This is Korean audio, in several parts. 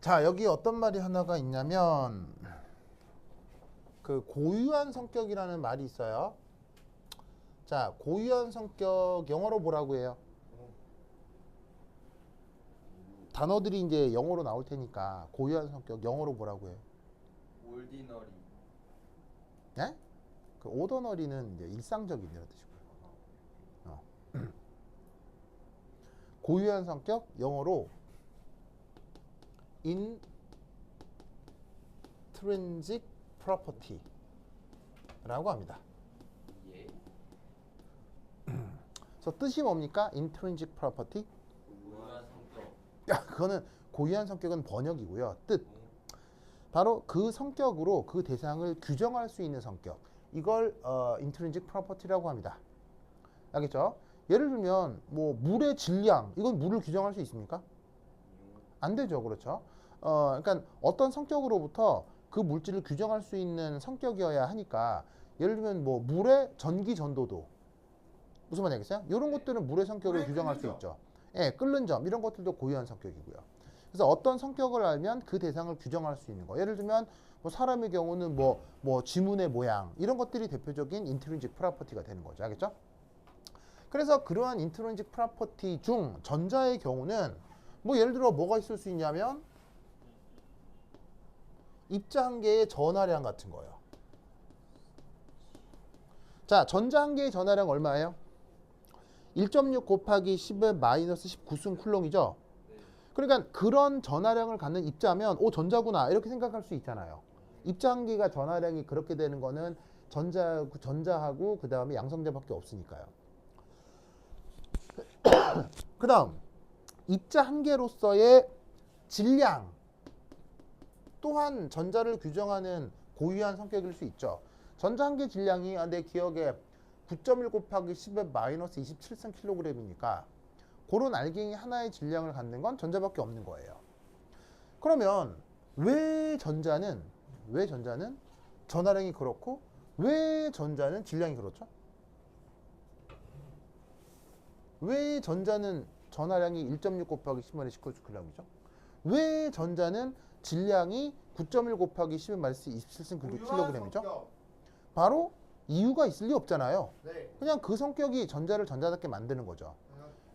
자, 여기 어떤 말이 하나가 있냐면 그 고유한 성격이라는 말이 있어요. 자, 고유한 성격 영어로 뭐라고 해요? 단어들이 이제 영어로 나올 테니까 고유한 성격 영어로 뭐라고 해요? 올디너리. 네? 그 오더너리는 이제 일상적인 이런 뜻이고요. 어. 고유한 성격 영어로 intrinsic property라고 합니다. 예. 그래서 뜻이 뭡니까? intrinsic property? 고유한 성격. 그거는 고유한 성격은 번역이고요. 뜻. 바로 그 성격으로 그 대상을 규정할 수 있는 성격. 이걸 intrinsic property라고 합니다. 알겠죠? 예를 들면 뭐 물의 질량, 이건 물을 규정할 수 있습니까? 안 되죠. 그렇죠? 그러니까 어떤 성격으로부터 그 물질을 규정할 수 있는 성격이어야 하니까 예를 들면 뭐 물의 전기 전도도 무슨 말이겠어요? 이런 것들은 물의 성격을 규정할 수 있죠. 예, 끓는 점 이런 것들도 고유한 성격이고요. 그래서 어떤 성격을 알면 그 대상을 규정할 수 있는 거. 예를 들면 뭐 사람의 경우는 뭐 지문의 모양 이런 것들이 대표적인 인트린직 프로퍼티가 되는 거죠. 알겠죠? 그래서 그러한 인트린직 프로퍼티 중 전자의 경우는 뭐 예를 들어 뭐가 있을 수 있냐면 입자 한 개의 전하량 같은 거예요. 자, 전자 한 개의 전하량 얼마예요? 1.6 곱하기 10의 마이너스 19승 쿨롱이죠. 네. 그러니까 그런 전하량을 갖는 입자면 오 전자구나 이렇게 생각할 수 있잖아요. 입자 한 개가 전하량이 그렇게 되는 거는 전자하고 그 다음에 양성자밖에 없으니까요. 그 다음 입자 한 개로서의 질량 또한 전자를 규정하는 고유한 성격일 수 있죠. 전자 한 개 질량이 내 기억에 9.1 곱하기 10의 마이너스 27승 킬로그램이니까 그런 알갱이 하나의 질량을 갖는 건 전자밖에 없는 거예요. 그러면 왜 전자는 전하량이 그렇고 왜 전자는 질량이 그렇죠? 왜 전자는 전하량이 1.6 곱하기 10의 19킬로그램이죠? 왜 전자는 질량이 9.1 곱하기 10의 마이너스 27승 킬로그램이죠? 바로 이유가 있을 리 없잖아요. 네. 그냥 그 성격이 전자를 전자답게 만드는 거죠.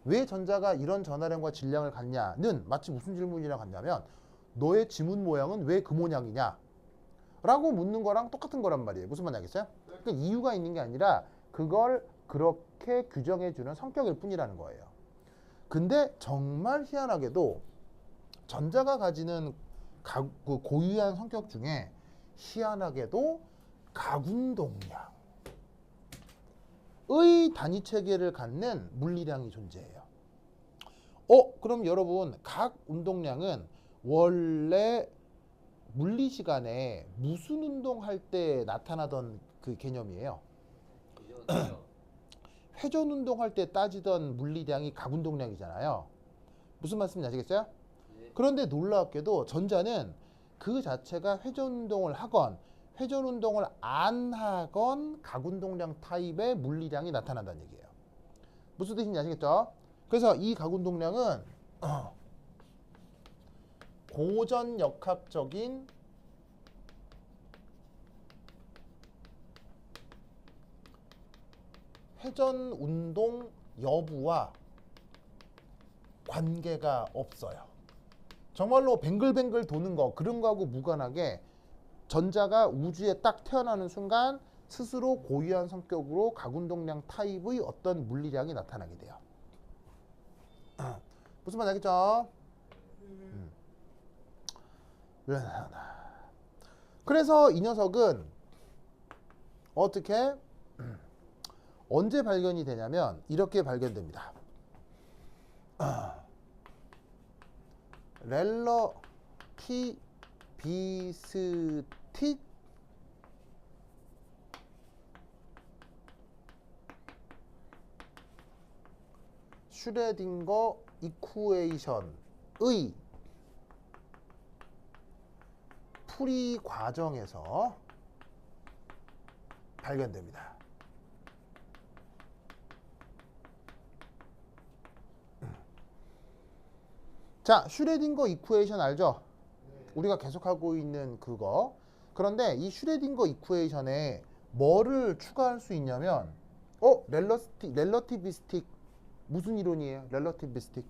왜 전자가 이런 전하량과 질량을 갖냐는 마치 무슨 질문이랑 같냐면 너의 지문 모양은 왜 그 모양이냐? 라고 묻는 거랑 똑같은 거란 말이에요. 무슨 말인지 알겠어요? 그러니까 이유가 있는 게 아니라 그걸 그렇게 규정해주는 성격일 뿐이라는 거예요. 근데 정말 희한하게도 전자가 가지는 그 고유한 성격 중에 희한하게도 가군동량의 단위 체계를 갖는 물리량이 존재해요. 그럼 여러분 각 운동량은 원래 물리 시간에 무슨 운동할 때 나타나던 그 개념이에요. 그죠? 회전 운동할 때 따지던 물리량이 각 운동량이잖아요. 무슨 말씀인지 아시겠어요? 예. 그런데 놀랍게도 전자는 그 자체가 회전 운동을 하건 회전 운동을 안 하건 각 운동량 타입의 물리량이 나타난다는 얘기예요. 무슨 뜻인지 아시겠죠? 그래서 이 각 운동량은 고전역학적인 회전 운동 여부와 관계가 없어요. 정말로 뱅글뱅글 도는 거 그런 거하고 무관하게 전자가 우주에 딱 태어나는 순간 스스로 고유한 성격으로 각운동량 타입의 어떤 물리량이 나타나게 돼요. 무슨 말인지 알겠죠? 그래서 이 녀석은 어떻게 언제 발견이 되냐면 이렇게 발견됩니다. 렐러티비스틱 슈레딩거 이쿠에이션의 풀이 과정에서 발견됩니다. 자, 슈레딩거 이쿠에이션 알죠? 우리가 계속하고 있는 그거. 그런데 이 슈레딩거 이쿠에이션에 뭐를 추가할 수 있냐면 렐러티비스틱 무슨 이론이에요? 렐러티비스틱이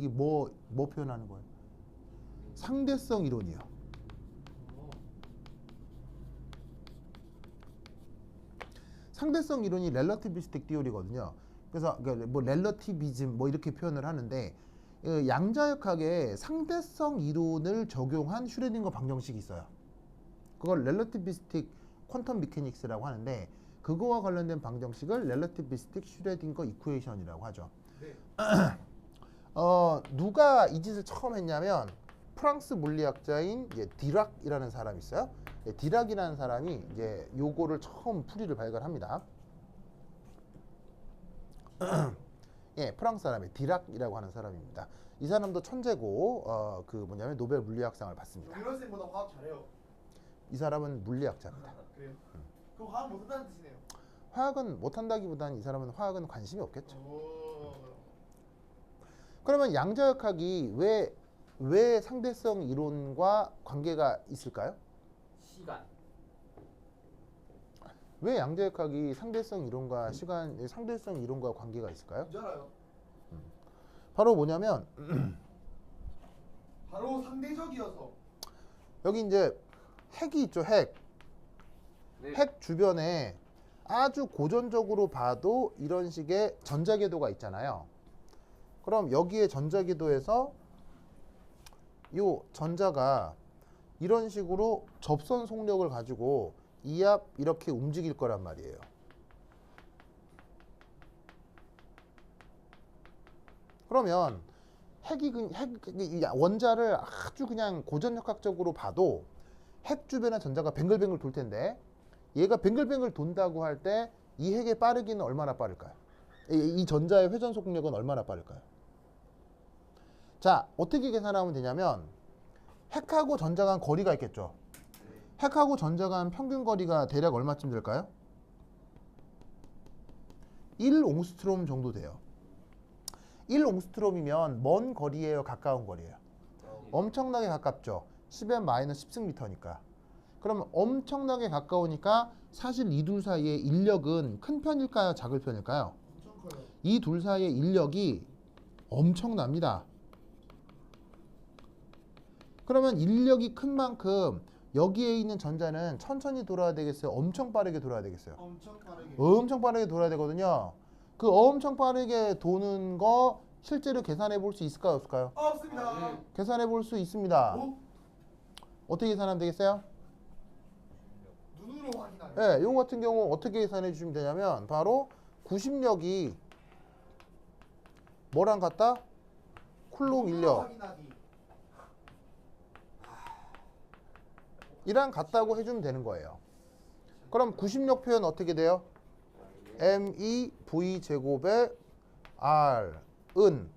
뭐 표현하는 거예요? 상대성 이론이요. 상대성 이론이 렐러티비스틱 티오리거든요. 그래서 뭐 렐러티비즘 뭐 이렇게 표현을 하는데 양자역학에 상대성 이론을 적용한 슈레딩거 방정식이 있어요. 그걸 렐러티비스틱 퀀텀 미케닉스라고 하는데 그거와 관련된 방정식을 렐러티비스틱 슈레딩거 이쿠에이션이라고 하죠. 네. 누가 이 짓을 처음 했냐면 프랑스 물리학자인 디락이라는 사람이 있어요. 디락이라는 사람이 이제 요거를 처음 풀이를 발견합니다. 프랑스 사람의 디락이라고 하는 사람입니다. 이 사람도 천재고 그 뭐냐면 노벨 물리학상을 받습니다. 유현 쌤보다 화학 잘해요. 이 사람은 물리학자입니다. 그래요? 그럼 화학 못한다는 뜻이네요. 화학은 못한다기보다는 이 사람은 화학은 관심이 없겠죠. 오. 그러면 양자역학이 왜 상대성 이론과 관계가 있을까요? 시간. 왜 양자역학이 상대성 이론과 상대성 이론과 관계가 있을까요? 뭔지 알아요? 바로 뭐냐면 바로 상대적이어서. 여기 이제 핵이 있죠, 핵. 네. 핵 주변에 아주 고전적으로 봐도 이런 식의 전자궤도가 있잖아요. 그럼 여기에 전자궤도에서 이 전자가 이런 식으로 접선 속력을 가지고 이 앞 이렇게 움직일 거란 말이에요. 그러면 이 원자를 아주 그냥 고전역학적으로 봐도 핵 주변의 전자가 뱅글뱅글 돌 텐데 얘가 뱅글뱅글 돈다고 할 때 이 핵의 빠르기는 얼마나 빠를까요? 이 전자의 회전 속력은 얼마나 빠를까요? 자, 어떻게 계산하면 되냐면 핵하고 전자 간 거리가 있겠죠. 핵하고 전자 간 평균 거리가 대략 얼마쯤 될까요? 1옹스트롬 정도 돼요. 1옹스트롬이면 먼 거리예요, 가까운 거리예요? 엄청나게 가깝죠. 10의 마이너스 10승미터니까. 그럼 엄청나게 가까우니까 사실 이 둘 사이의 인력은 큰 편일까요, 작을 편일까요? 엄청 커요. 이 둘 사이의 인력이 엄청납니다. 그러면 인력이 큰 만큼 여기에 있는 전자는 천천히 돌아야 되겠어요? 엄청 빠르게 돌아야 되겠어요? 엄청 빠르게. 엄청 빠르게 돌아야 되거든요. 그 엄청 빠르게 도는 거 실제로 계산해 볼 수 있을까요, 없을까요? 없습니다. 계산해 볼 수 있습니다. 오? 어떻게 계산하면 되겠어요? 눈으로 확인하는. 네, 이거 같은 경우 어떻게 계산해 주시면 되냐면 바로 구심력이 뭐랑 같다? 쿨롱 눈으로 인력 확인하기. 이랑 같다고 해주면 되는 거예요. 그럼 구심력 표현 어떻게 돼요? MEV 제곱에 R은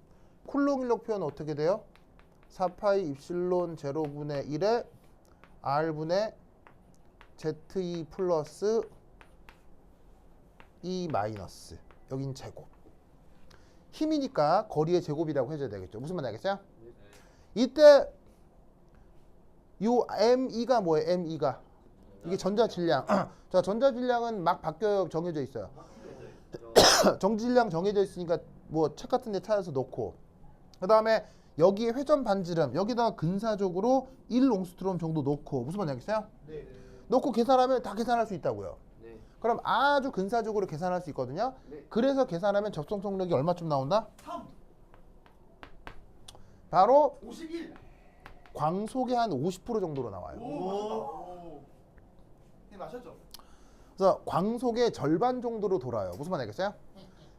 쿨롱 인력 표현 어떻게 돼요? 4파이 입실론 제로분의 1에 R분의 ZE 플러스 E 마이너스 여긴 제곱. 힘이니까 거리의 제곱이라고 해줘야 되겠죠. 무슨 말인지 알겠어요? 이때 요 ME가 뭐예요? ME가 이게 전자 질량. 자, 전자 질량은 막 바뀌어요. 정해져 있어요. 정질량 정해져 있으니까 뭐 책 같은 데 찾아서 놓고 그 다음에 여기에 회전 반지름 여기다가 근사적으로 1옹스트롬 정도 놓고 무슨 말인지 알겠어요? 네. 놓고 계산하면 다 계산할 수 있다고요. 네. 그럼 아주 근사적으로 계산할 수 있거든요. 네. 그래서 계산하면 접속 속력이 얼마쯤 나온다? 3. 바로 51. 광속의 한 50% 정도로 나와요. 오. 네, 마셨죠? 그래서 광속의 절반 정도로 돌아요. 무슨 말 알겠어요?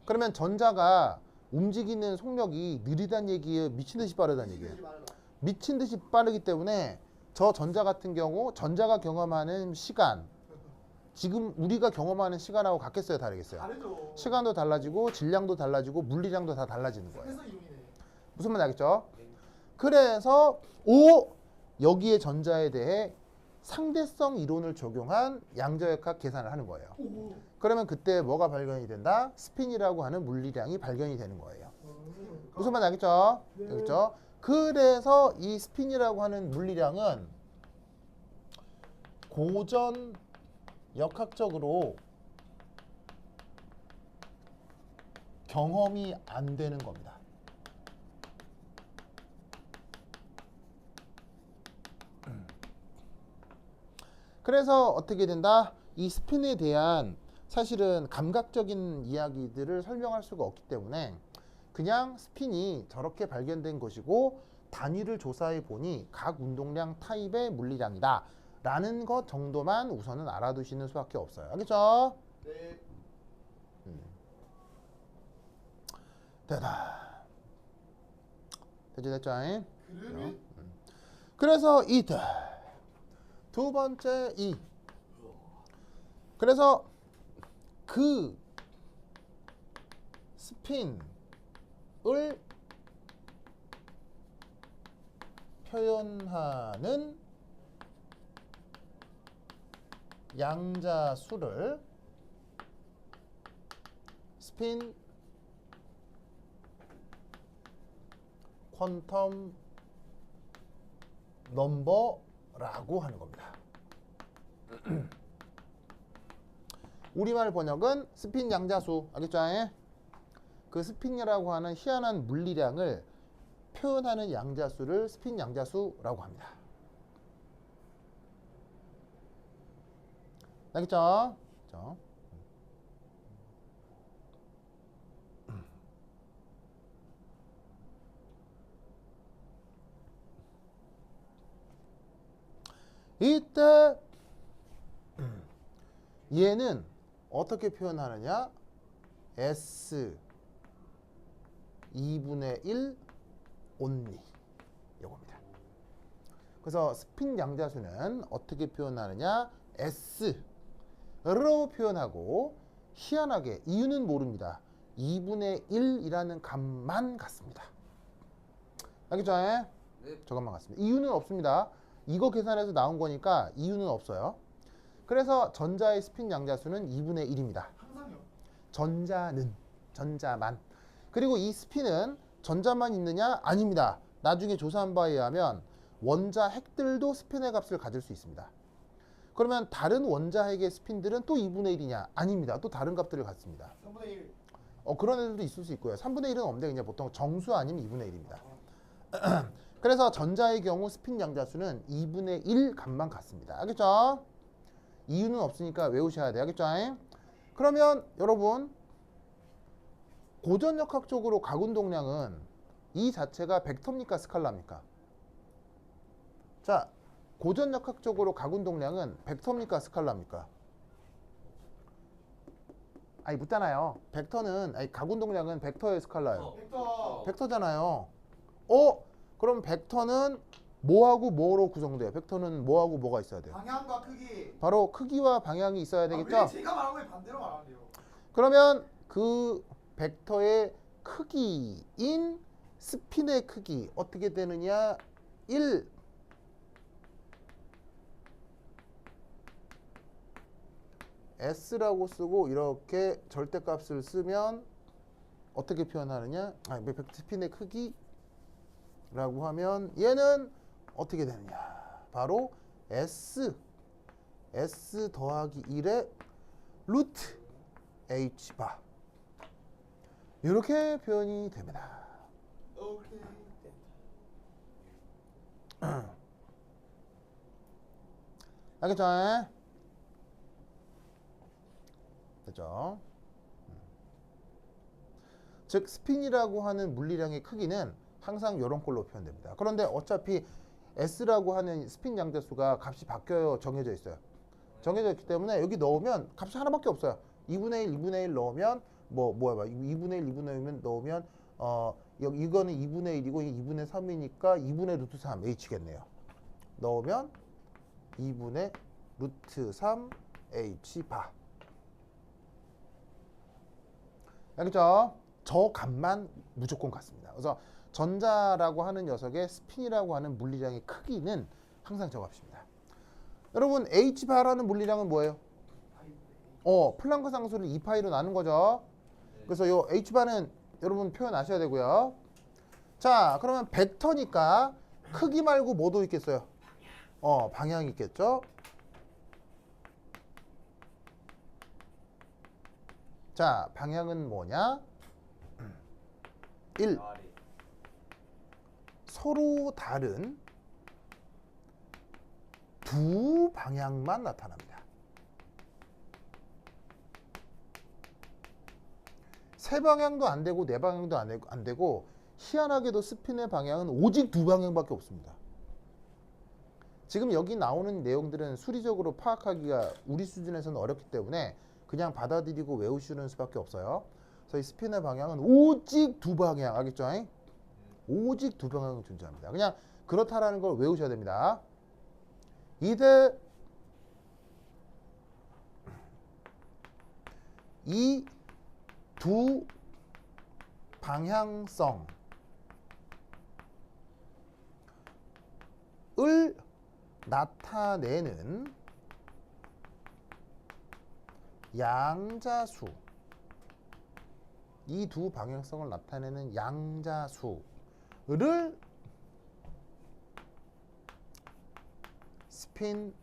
그러면 전자가 움직이는 속력이 느리다는 얘기예요? 미친 듯이 빠르다는 얘기예요? 미친 듯이 빠르기 때문에 저 전자 같은 경우 전자가 경험하는 시간 지금 우리가 경험하는 시간하고 같겠어요? 다르겠어요? 다르죠. 시간도 달라지고 질량도 달라지고 물리량도 다 달라지는 거예요. 그래서 이용이네. 무슨 말인지 알겠죠? 그래서 여기에 전자에 대해 상대성 이론을 적용한 양자역학 계산을 하는 거예요. 오. 그러면 그때 뭐가 발견이 된다? 스핀이라고 하는 물리량이 발견이 되는 거예요. 무슨 말인지 알겠죠? 네. 알겠죠? 그래서 이 스핀이라고 하는 물리량은 고전 역학적으로 경험이 안 되는 겁니다. 그래서 어떻게 된다? 이 스핀에 대한 사실은 감각적인 이야기들을 설명할 수가 없기 때문에 그냥 스핀이 저렇게 발견된 것이고 단위를 조사해 보니 각 운동량 타입의 물리량이다 라는 것 정도만 우선은 알아두시는 수밖에 없어요. 알겠죠? 네. 됐다. 됐죠? 그릇. 그래서 두 번째 그래서 그 스핀을 표현하는 양자수를 스핀 퀀텀 넘버라고 하는 겁니다. 우리말 번역은 스핀 양자수, 알겠죠? 그 스핀이라고 하는 희한한 물리량을 표현하는 양자수를 스핀 양자수라고 합니다. 알겠죠? 그렇죠? 이때 얘는 어떻게 표현하느냐? S 2분의 1 only 이겁니다. 그래서 스핀 양자수는 어떻게 표현하느냐? S로 표현하고 희한하게 이유는 모릅니다. 2분의 1이라는 값만 같습니다. 알겠죠? 네. 저것만 같습니다. 이유는 없습니다. 이거 계산해서 나온 거니까 이유는 없어요. 그래서 전자의 스핀 양자수는 2분의 1입니다. 항상요. 전자만. 그리고 이 스핀은 전자만 있느냐? 아닙니다. 나중에 조사한 바에 의하면 원자 핵들도 스핀의 값을 가질 수 있습니다. 그러면 다른 원자 핵의 스핀들은 또 2분의 1이냐? 아닙니다. 또 다른 값들을 갖습니다. 3분의 1. 그런 애들도 있을 수 있고요. 3분의 1은 없는데 그냥 보통 정수 아니면 2분의 1입니다. 그래서 전자의 경우 스핀 양자수는 2분의 1 값만 같습니다. 알겠죠? 이유는 없으니까 외우셔야 돼요. 알겠죠? 그러면 여러분 고전역학적으로 각운동량은 이 자체가 벡터입니까? 스칼라입니까? 자, 고전역학적으로 각운동량은 벡터입니까? 스칼라입니까? 아니 묻잖아요. 벡터는 각운동량은 벡터의 스칼라예요. 벡터. 벡터잖아요. 그럼 벡터는 뭐하고 뭐로 구성돼요? 벡터는 뭐하고 뭐가 있어야 돼요? 방향과 크기. 바로 크기와 방향이 있어야 되겠죠? 왜 제가 말한 거에 반대로 말하는데요? 그러면 그 벡터의 크기인 스핀의 크기 어떻게 되느냐? 1 S라고 쓰고 이렇게 절대값을 쓰면 어떻게 표현하느냐? 스핀의 크기라고 하면 얘는 어떻게 되느냐? 바로 S 더하기 1의 루트 H 바 이렇게 표현이 됩니다. 오케이. 알겠죠? 됐죠? 즉 스핀이라고 하는 물리량의 크기는 항상 이런 꼴로 표현됩니다. 그런데 어차피 S라고 하는 스핀 양자수가 값이 바뀌어요. 정해져 있어요. 정해져 있기 때문에 여기 넣으면 값이 하나밖에 없어요. 2분의 1, 2분의 1 넣으면 2분의 1, 2분의 1 넣으면 여기 이거는 2분의 1이고 2분의 3이니까 2분의 루트 3 H겠네요. 넣으면 2분의 루트 3 H 바. 알겠죠? 저 값만 무조건 같습니다. 그래서 전자라고 하는 녀석의 스핀이라고 하는 물리량의 크기는 항상 저 값입니다. 여러분 H바라는 물리량은 뭐예요? 플랑크 상수를 2파이로 나눈 거죠. 그래서 요 H바는 여러분 표현 아셔야 되고요. 자, 그러면 벡터니까 크기 말고 뭐도 있겠어요? 방향이 있겠죠? 자, 방향은 뭐냐? 1. 아래. 서로 다른 두 방향만 나타납니다. 세 방향도 안 되고 네 방향도 안 되고 희한하게도 스핀의 방향은 오직 두 방향밖에 없습니다. 지금 여기 나오는 내용들은 수리적으로 파악하기가 우리 수준에서는 어렵기 때문에 그냥 받아들이고 외우시는 수밖에 없어요. 그래서 이 스핀의 방향은 오직 두 방향, 알겠죠? 오직 두 방향이 존재합니다. 그냥 그렇다라는 걸 외우셔야 됩니다. 이들 이 두 방향성을 나타내는 양자수, 이 두 방향성을 나타내는 양자수를 스핀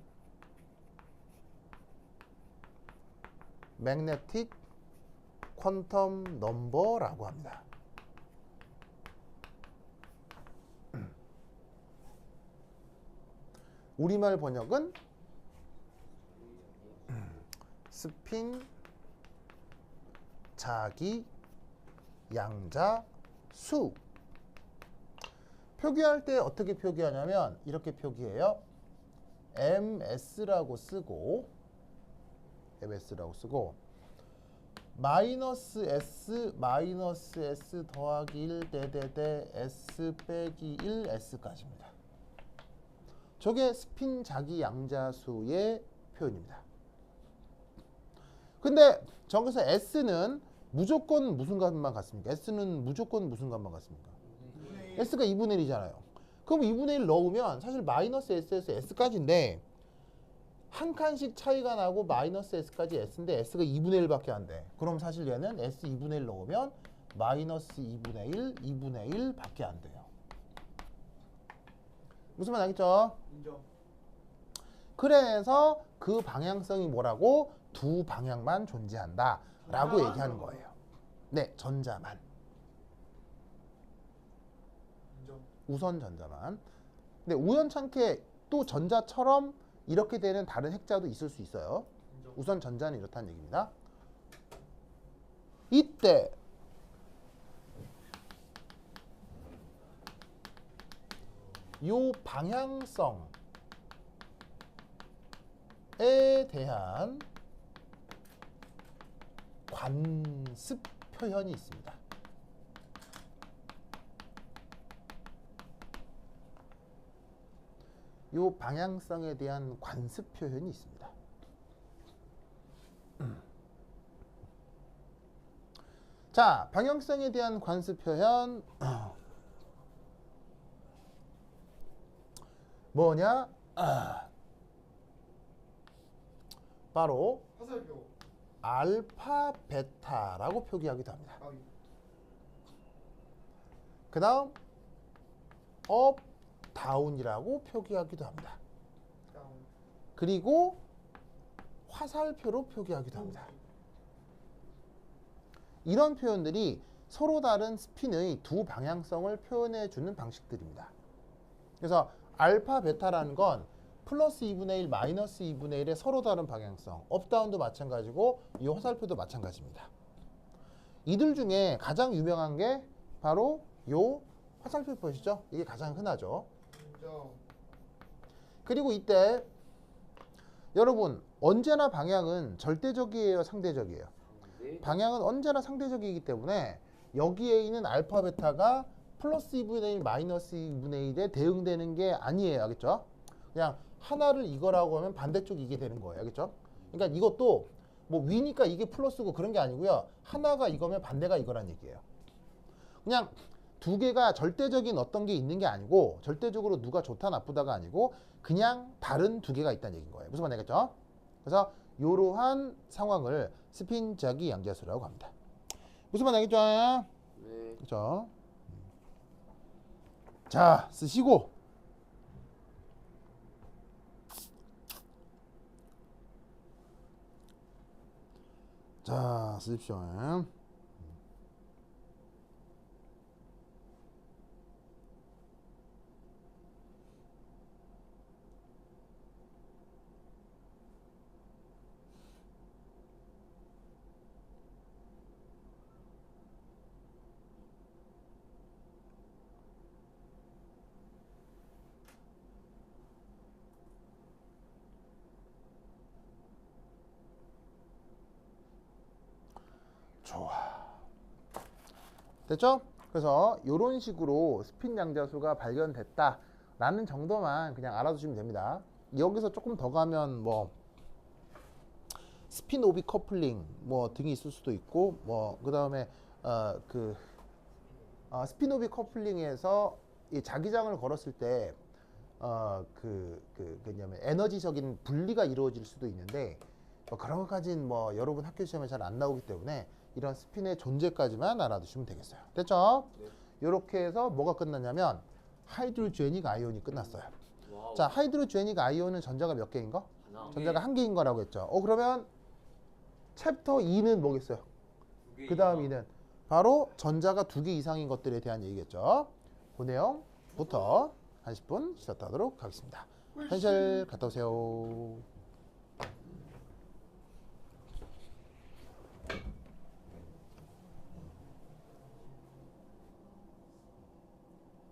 매그네틱 퀀텀 넘버라고 합니다. 우리말 번역은 스핀 자기 양자 수. 표기할 때 어떻게 표기하냐면 이렇게 표기해요. MS라고 쓰고 마이너스 S 더하기 1 대대대 S 빼기 1 S까지입니다. 저게 스핀 자기 양자수의 표현입니다. 근데 저기서 S는 무조건 무슨 값만 같습니까? S는 무조건 무슨 값만 같습니까? S가 2분의 1이잖아요. 그럼 2분의 1 넣으면 사실 마이너스 S에서 S까지인데 한 칸씩 차이가 나고 마이너스 S까지 S인데 S가 2분의 1밖에 안 돼. 그럼 사실 얘는 S 2분의 1 넣으면 마이너스 2분의 1, 2분의 1밖에 안 돼요. 무슨 말 알겠죠? 인정. 그래서 그 방향성이 뭐라고? 두 방향만 존재한다 라고 전자만? 얘기하는 거예요. 네, 전자만. 인정. 우선 전자만. 근데 우연찮게 또 전자처럼 이렇게 되는 다른 핵자도 있을 수 있어요. 인정. 우선 전자는 이렇다는 얘기입니다. 이때 요 방향성에 대한 관습 표현이 있습니다. 요 방향성에 대한 관습 표현이 있습니다. 자, 방향성에 대한 관습 표현 뭐냐? 바로 화살표. 알파 베타라고 표기하기도 합니다. 가위. 그 다음 업 다운이라고 표기하기도 합니다. 다운. 그리고 화살표로 표기하기도 합니다. 이런 표현들이 서로 다른 스핀의 두 방향성을 표현해 주는 방식들입니다. 그래서 알파 베타라는 건 플러스 2분의 1, 마이너스 2분의 1의 서로 다른 방향성, 업다운도 마찬가지고 이 화살표도 마찬가지입니다. 이들 중에 가장 유명한 게 바로 요 화살표 보시죠? 이게 가장 흔하죠. 인정. 그리고 이때 여러분 언제나 방향은 절대적이에요, 상대적이에요? 네. 방향은 언제나 상대적이기 때문에 여기에 있는 알파 베타가 플러스 2분의 1, 마이너스 2분의 1에 대응되는 게 아니에요. 알겠죠? 그냥 하나를 이거라고 하면 반대쪽 이게 되는 거예요. 알겠죠? 그러니까 이것도 뭐 위니까 이게 플러스고 그런 게 아니고요. 하나가 이거면 반대가 이거란 얘기예요. 그냥 두 개가 절대적인 어떤 게 있는 게 아니고 절대적으로 누가 좋다 나쁘다가 아니고 그냥 다른 두 개가 있다는 얘기인 거예요. 무슨 말 알겠죠? 그래서 이러한 상황을 스핀 자기 양자수라고 합니다. 무슨 말 알겠죠? 네. 그렇죠? 자, 쓰시고. 자, 쓰십시오. 좋아. 됐죠? 그래서 이런 식으로 스핀 양자수가 발견됐다라는 정도만 그냥 알아두시면 됩니다. 여기서 조금 더 가면 뭐 스핀 오비 커플링 뭐 등이 있을 수도 있고 뭐 그다음에 스핀 오비 커플링에서 이 자기장을 걸었을 때 뭐냐면 에너지적인 분리가 이루어질 수도 있는데 뭐 그런 것까지는 뭐 여러분 학교 시험에 잘 안 나오기 때문에 이런 스핀의 존재까지만 알아두시면 되겠어요. 됐죠? 네. 이렇게 해서 뭐가 끝났냐면 하이드로제닉 아이온이 끝났어요. 와우. 자, 하이드로제닉 아이온은 전자가 몇 개인 거? 하나. 전자가 한 개인 거라고 했죠. 그러면 챕터 2는 뭐겠어요? 그 다음 2는 바로 전자가 2개 이상인 것들에 대한 얘기겠죠. 그 내용부터 10분 시작하도록 하겠습니다. 현실 갔다 오세요.